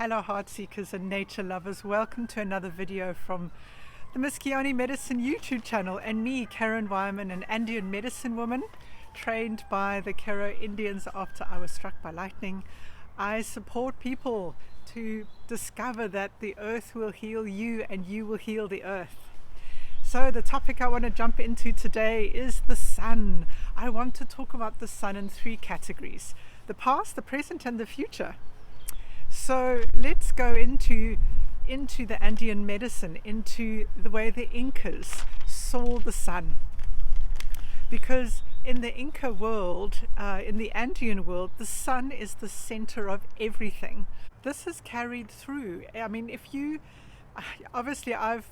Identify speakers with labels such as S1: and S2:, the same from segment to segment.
S1: Hello heart seekers and nature lovers, welcome to another video from the Miskayani Medicine YouTube channel and me, Karen Wyman, an Andean medicine woman trained by the Kero Indians after I was struck by lightning. I support people to discover that the earth will heal you and you will heal the earth. So the topic I want to jump into today is the sun. I want to talk about the sun in three categories: the past, the present and the future. So let's go into the Andean medicine, into the way the Incas saw the sun. Because in the Inca world, in the Andean world, the sun is the center of everything. This is carried through. I mean, obviously I've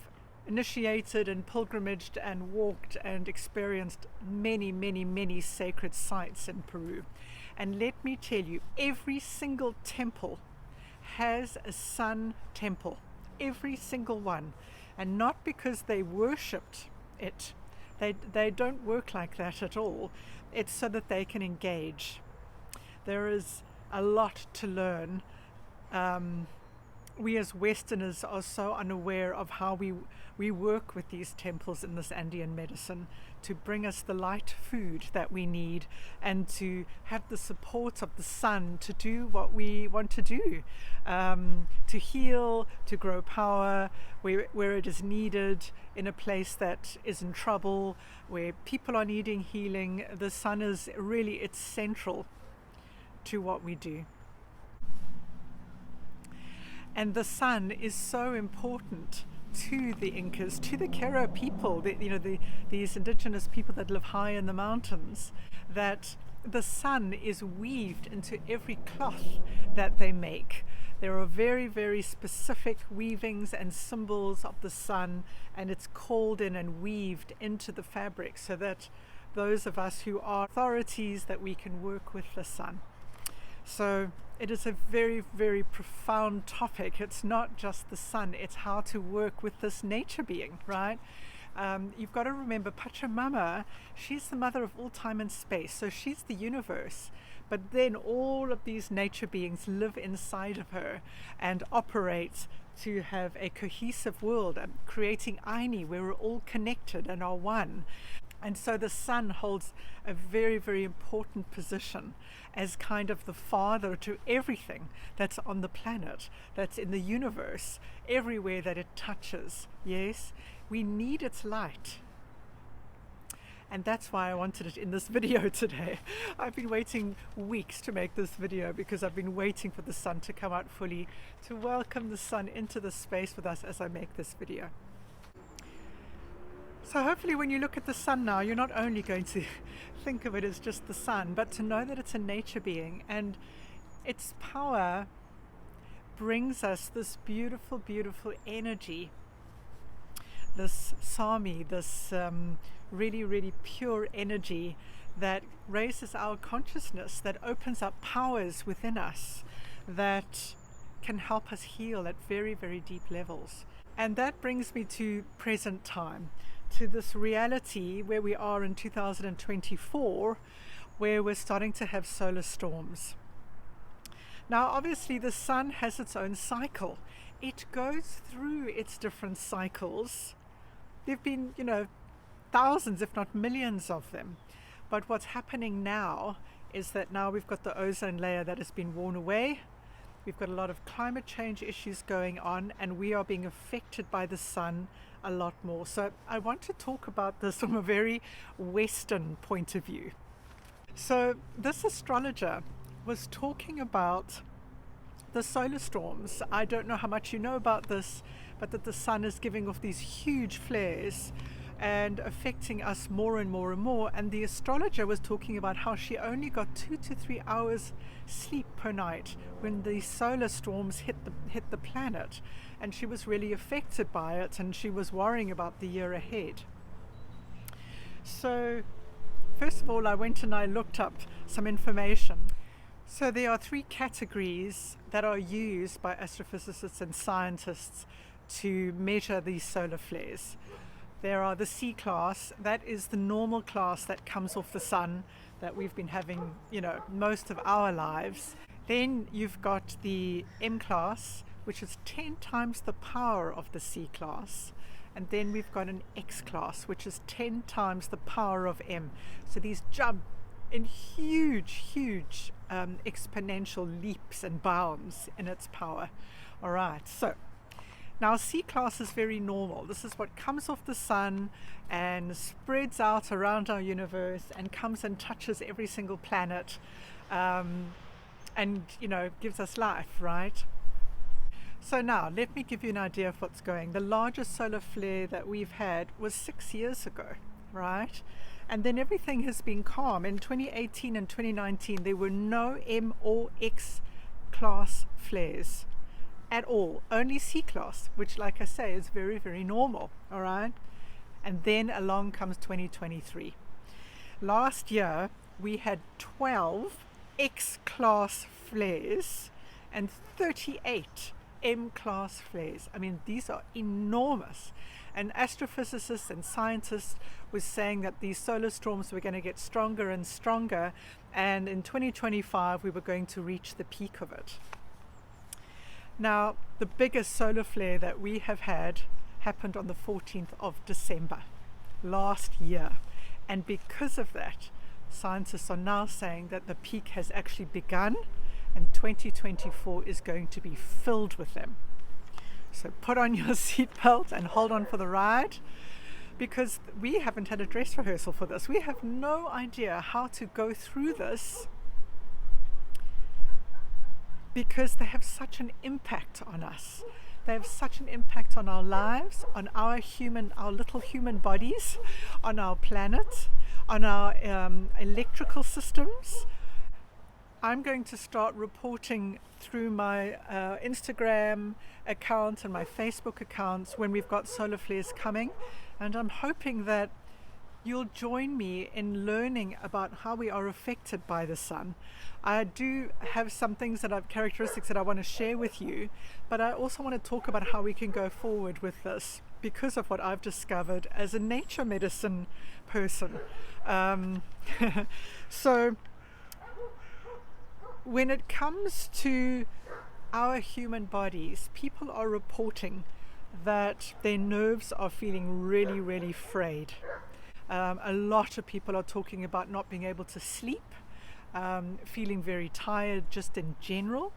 S1: initiated and pilgrimaged and walked and experienced many sacred sites in Peru. And let me tell you, every single temple has a sun temple, every single one, and not because they worshipped it. They don't work like that at all. It's so that they can engage. There is a lot to learn. We as Westerners are so unaware of how we work with these temples in this Andean medicine to bring us the light food that we need and to have the support of the sun to do what we want to do, to heal, to grow power where it is needed, in a place that is in trouble, where people are needing healing. The sun is really, it's central to what we do. And the sun is so important to the Incas, to the Kero people, these indigenous people that live high in the mountains, that the sun is weaved into every cloth that they make. There are very specific weavings and symbols of the sun, and it's called in and weaved into the fabric so that those of us who are authorities, that we can work with the sun. So it is a very profound topic. It's not just the sun, it's how to work with this nature being, right? You've got to remember Pachamama, she's the mother of all time and space, so she's the universe. But then all of these nature beings live inside of her and operate to have a cohesive world, creating Aini, where we're all connected and are one. And so the sun holds a very important position as kind of the father to everything that's on the planet, that's in the universe, everywhere that it touches. Yes, we need its light. And that's why I wanted it in this video today. I've been waiting weeks to make this video because I've been waiting for the sun to come out fully, to welcome the sun into the space with us as I make this video. So hopefully when you look at the sun now, you're not only going to think of it as just the sun, but to know that it's a nature being, and its power brings us this beautiful energy, this sami, this really pure energy that raises our consciousness, that opens up powers within us that can help us heal at very deep levels. And that brings me to present time, to this reality where we are in 2024, where we're starting to have solar storms. Now obviously the sun has its own cycle. It goes through its different cycles. There've been, thousands if not millions of them. But what's happening now is that now we've got the ozone layer that has been worn away. We've got a lot of climate change issues going on, and we are being affected by the sun a lot more. So I want to talk about this from a very Western point of view. So this astrologer was talking about the solar storms. I don't know how much you know about this, but that the sun is giving off these huge flares and affecting us more and more. And the astrologer was talking about how she only got 2 to 3 hours sleep per night when the solar storms hit the planet, and she was really affected by it, and she was worrying about the year ahead. So first of all, I went and I looked up some information. So there are 3 categories that are used by astrophysicists and scientists to measure these solar flares. There are the C class, that is the normal class that comes off the sun that we've been having, most of our lives. Then you've got the M class, which is 10 times the power of the C class. And then we've got an X class, which is 10 times the power of M. So these jump in huge exponential leaps and bounds in its power. All right, so now C class is very normal. This is what comes off the sun and spreads out around our universe and comes and touches every single planet, and gives us life, right? So now let me give you an idea of what's going. The largest solar flare that we've had was 6 years ago, right? And then everything has been calm. In 2018 and 2019 there were no M or X class flares at all, only C class, which, like I say, is very normal. All right, and then along comes 2023. Last year we had 12 X class flares and 38 M class flares. I mean, these are enormous, and astrophysicists and scientists were saying that these solar storms were going to get stronger and stronger, and in 2025 we were going to reach the peak of it. Now, the biggest solar flare that we have had happened on the 14th of December last year. And because of that, scientists are now saying that the peak has actually begun and 2024 is going to be filled with them. So put on your seatbelt and hold on for the ride, because we haven't had a dress rehearsal for this. We have no idea how to go through this, because they have such an impact on us. They have such an impact on our lives, on our little human bodies, on our planet, on our electrical systems. I'm going to start reporting through my Instagram account and my Facebook accounts when we've got solar flares coming, and I'm hoping that you'll join me in learning about how we are affected by the sun. I do have some characteristics that I want to share with you, but I also want to talk about how we can go forward with this because of what I've discovered as a nature medicine person. So when it comes to our human bodies, people are reporting that their nerves are feeling really frayed. A lot of people are talking about not being able to sleep, feeling very tired just in general.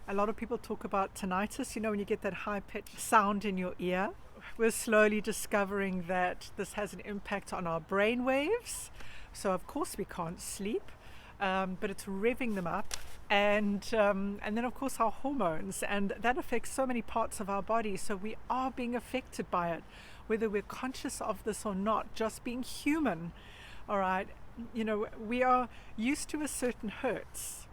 S1: A lot of people talk about tinnitus, when you get that high-pitched sound in your ear. We're slowly discovering that this has an impact on our brain waves. So of course we can't sleep, but it's revving them up. And then of course our hormones, and that affects so many parts of our body. So we are being affected by it, whether we're conscious of this or not, just being human. All right, we are used to a certain hertz.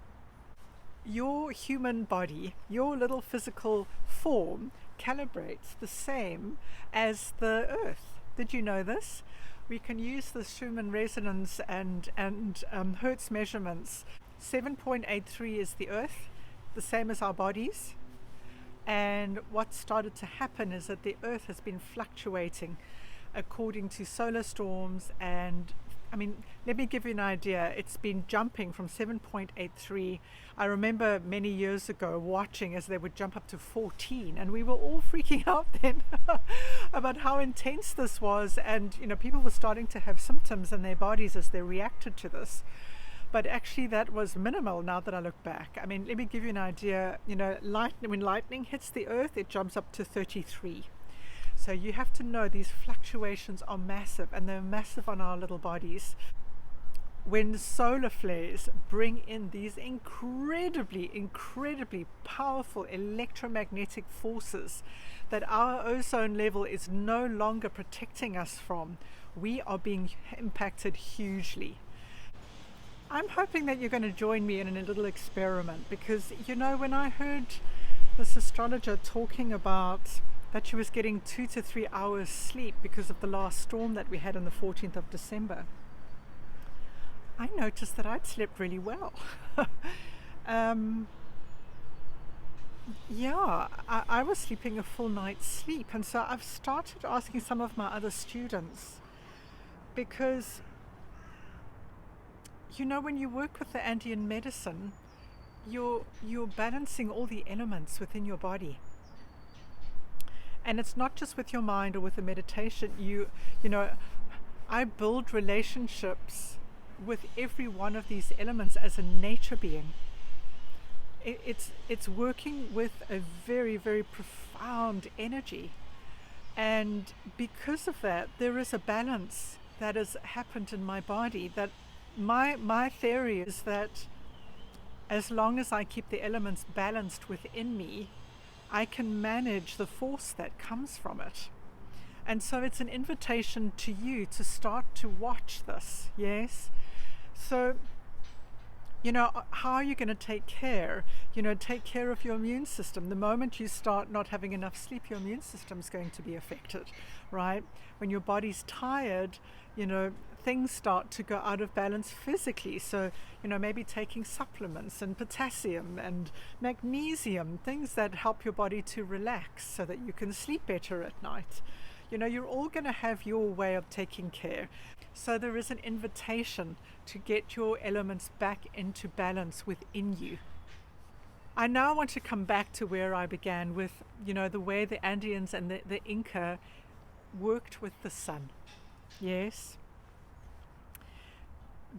S1: Your human body, your little physical form, calibrates the same as the earth. Did you know this? We can use the Schumann resonance and hertz measurements. 7.83 is the earth, the same as our bodies. And what started to happen is that the earth has been fluctuating according to solar storms. And let me give you an idea. It's been jumping from 7.83. I remember many years ago watching as they would jump up to 14, and we were all freaking out then about how intense this was. And people were starting to have symptoms in their bodies as they reacted to this. But actually that was minimal now that I look back. Let me give you an idea. When lightning hits the earth, it jumps up to 33. So you have to know these fluctuations are massive, and they're massive on our little bodies. When solar flares bring in these incredibly powerful electromagnetic forces that our ozone level is no longer protecting us from, we are being impacted hugely. I'm hoping that you're going to join me in a little experiment, because when I heard this astrologer talking about that she was getting 2 to 3 hours sleep because of the last storm that we had on the 14th of December, I noticed that I'd slept really well. I was sleeping a full night's sleep. And so I've started asking some of my other students, because when you work with the Andean medicine, you're balancing all the elements within your body. And it's not just with your mind or with the meditation. You know, I build relationships with every one of these elements as a nature being. It's working with a very, very profound energy. And because of that, there is a balance that has happened in my body. That my theory is that as long as I keep the elements balanced within me, I can manage the force that comes from it. And so it's an invitation to you to start to watch this, yes? So, you know, how are you going to take care? You know, take care of your immune system. The moment you start not having enough sleep, your immune system is going to be affected, right? When your body's tired, you know, things start to go out of balance physically. So, you know, maybe taking supplements and potassium and magnesium, things that help your body to relax so that you can sleep better at night. You know, you're all going to have your way of taking care. So there is an invitation to get your elements back into balance within you. I now want to come back to where I began with, you know, the way the Andeans and the Inca worked with the sun. Yes.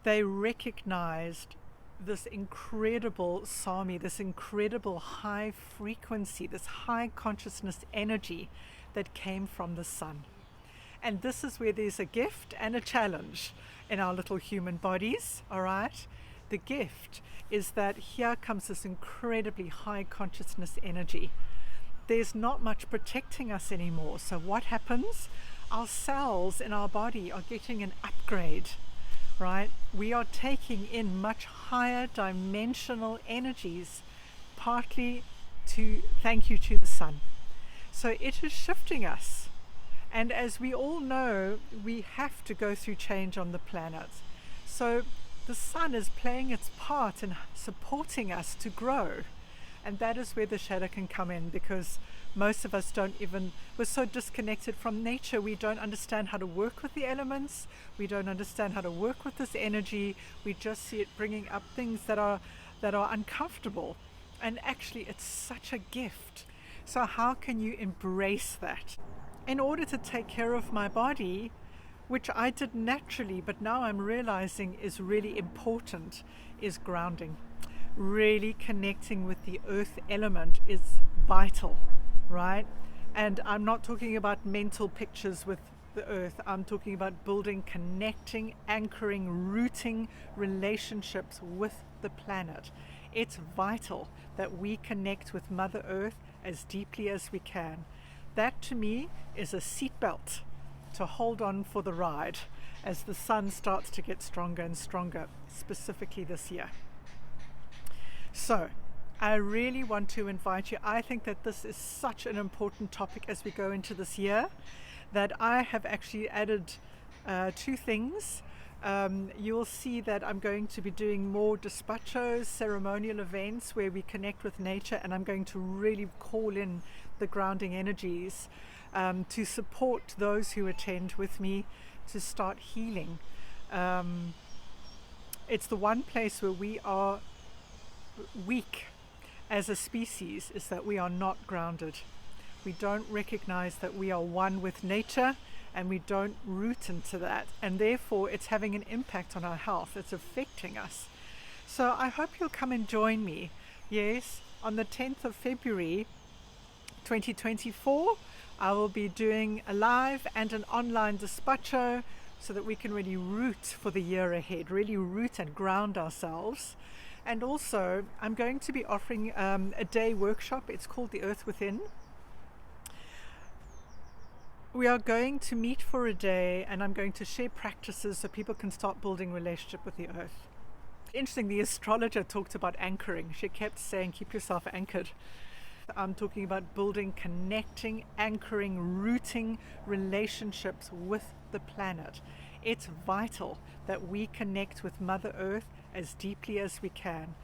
S1: They recognized this incredible Sami, this incredible high frequency, this high consciousness energy that came from the sun. And this is where there's a gift and a challenge in our little human bodies, all right? The gift is that here comes this incredibly high consciousness energy. There's not much protecting us anymore. So what happens? Our cells in our body are getting an upgrade, right? We are taking in much higher dimensional energies, partly to thank you to the sun. So it is shifting us. And as we all know, we have to go through change on the planet. So the sun is playing its part in supporting us to grow. And that is where the shadow can come in, because most of us we're so disconnected from nature. We don't understand how to work with the elements. We don't understand how to work with this energy. We just see it bringing up things that are uncomfortable. And actually, it's such a gift. So how can you embrace that? In order to take care of my body, which I did naturally, but now I'm realizing is really important, is grounding. Really connecting with the earth element is vital, right? And I'm not talking about mental pictures with the earth. I'm talking about building, connecting, anchoring, rooting relationships with the planet. It's vital that we connect with Mother Earth as deeply as we can. That to me is a seatbelt to hold on for the ride as the sun starts to get stronger and stronger, specifically this year. So I really want to invite you. I think that this is such an important topic as we go into this year that I have actually added two things. You'll see that I'm going to be doing more despachos, ceremonial events where we connect with nature, and I'm going to really call in the grounding energies to support those who attend with me to start healing. It's the one place where we are weak as a species, is that we are not grounded. We don't recognize that we are one with nature, and we don't root into that, and therefore it's having an impact on our health. It's affecting us. So I hope you'll come and join me. Yes, on the 10th of February 2024 I will be doing a live and an online despacho so that we can really root for the year ahead, really root and ground ourselves. And also I'm going to be offering a day workshop. It's called The Earth Within. We are going to meet for a day, and I'm going to share practices so people can start building relationship with the earth. Interesting, the astrologer talked about anchoring. She kept saying, keep yourself anchored. I'm talking about building, connecting, anchoring, rooting relationships with the planet. It's vital that we connect with Mother Earth as deeply as we can.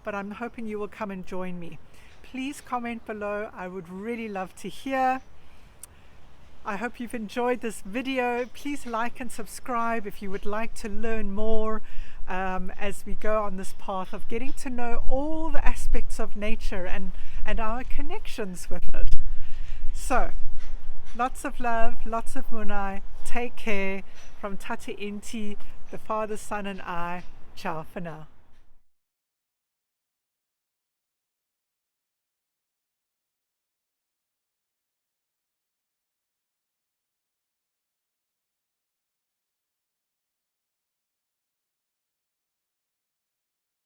S1: But I'm hoping you will come and join me. Please comment below. I would really love to hear. I hope you've enjoyed this video. Please like and subscribe if you would like to learn more. as we go on this path of getting to know all the aspects of nature and our connections with it. So, lots of love, lots of munai. Take care from Tata Inti, the Father, Son and I. Ciao for now.